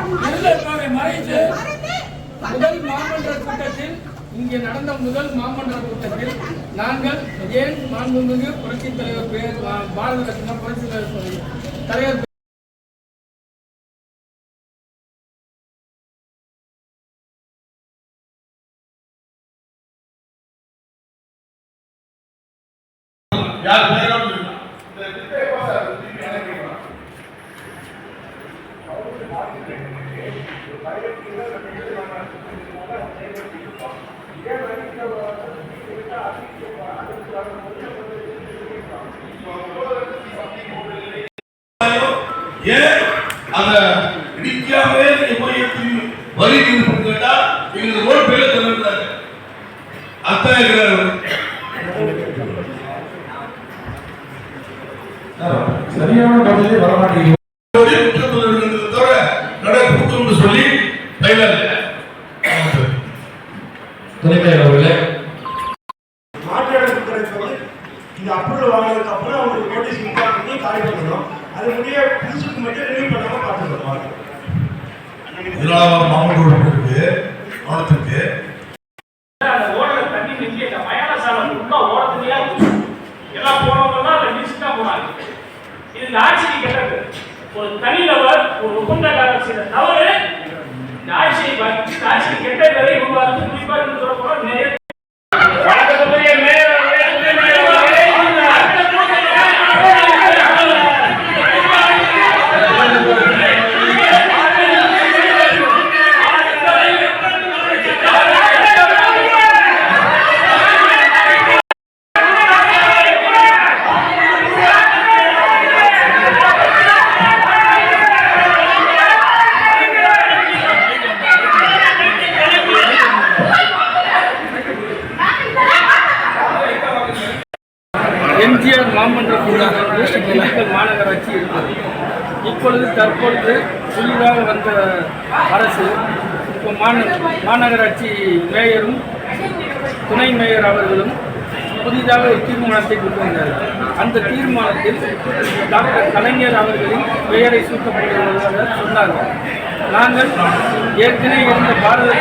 மறைத்து முதல் மாமன்ற கூட்டத்தில் இங்கே நடந்த முதல் மாமன்ற கூட்டத்தில் நாங்கள் ஏன் மாண்புமிகு புரட்சித் தலைவர் பாரத ரத்னா புரட்சித் தலைவர் சரியான பதிலே வரமாட்டேங்குது சொல்லி துணைத்தலைவர் அவர்களே இந்த அப்ரூவல் வாங்கினதுக்கு அப்புறம் அவங்களுக்கு நோட்டீஸ் இன்ஃபார்ம் பண்ணி காலி பண்ணணும். அது முடிய புதுசுக்கு மட்டும் ரினியூ பண்ணாம பார்த்துருக்கோம். இதனால மாமூல் இருக்கு ஓடத்துக்கு அந்த ஓடல தண்ணி நிற்க இந்த மயான சாலம் உள்ள ஓடத்துலயே எல்லாம் போனவங்கன்னா அந்த நிறுத்திட்டா போனாங்க. இது ஆட்சிக்கு கெட்டது. ஒரு தனிநபர் ஒரு ஒப்பந்தக்காரர் செய்த தவறு இந்த ஆட்சிக்கு கெட்டதை இவங்க வந்து குறிப்பா சொல்ல போறோம். நிறைய எம்ஜிஆர் மாமன்ற திண்டுக்கல் மாநகராட்சி இருந்தது. இப்பொழுது தற்பொழுது புதிதாக வந்த அரசு இப்போ மாநகராட்சி மேயரும் துணை மேயர் அவர்களும் புதிதாக ஒரு தீர்மானத்தை கொண்டு வந்தார்கள். அந்த தீர்மானத்தில் டாக்டர் கலைஞர் அவர்களின் பெயரை சூட்டப்படுவதாக சொன்னார்கள். நாங்கள் ஏற்கனவே இருந்த பாரத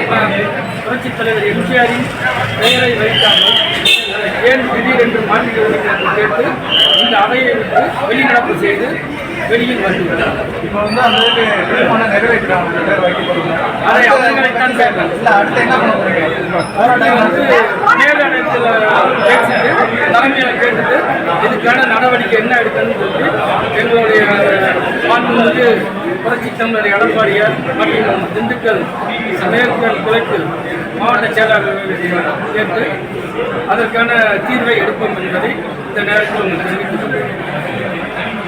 புரட்சித் தலைவர் எம்ஜிஆரின் பெயரை வைக்காமல் ஏன் திடீரென்று மாற்றிவிடுகிறது என்று கேட்டு இந்த அவையை விட்டு வெளிநடப்பு செய்து வெளியில் வந்துவிட்டார். இப்போ வந்து அந்த தீர்மானம் நிறைவேற்றாங்க. அதை அவர்களைத்தான் கேட்கலாம். வந்து மேலிடத்தில் பேசிட்டு தலைமையில் கேட்டுட்டு இதுக்கான நடவடிக்கை என்ன எடுக்கணும்னு சொல்லி எங்களுடைய மாண்புமிகு புரட்சித் தலைவர் எடப்பாடியார் மற்றும் திண்டுக்கல் மேற்கு கிழக்கு மாவட்ட செயலாளர்கள் கேட்டு அதற்கான தீர்வை எடுப்போம் என்பதை இந்த நேரத்தில் தெரிவித்துக் கொள்கிறேன்.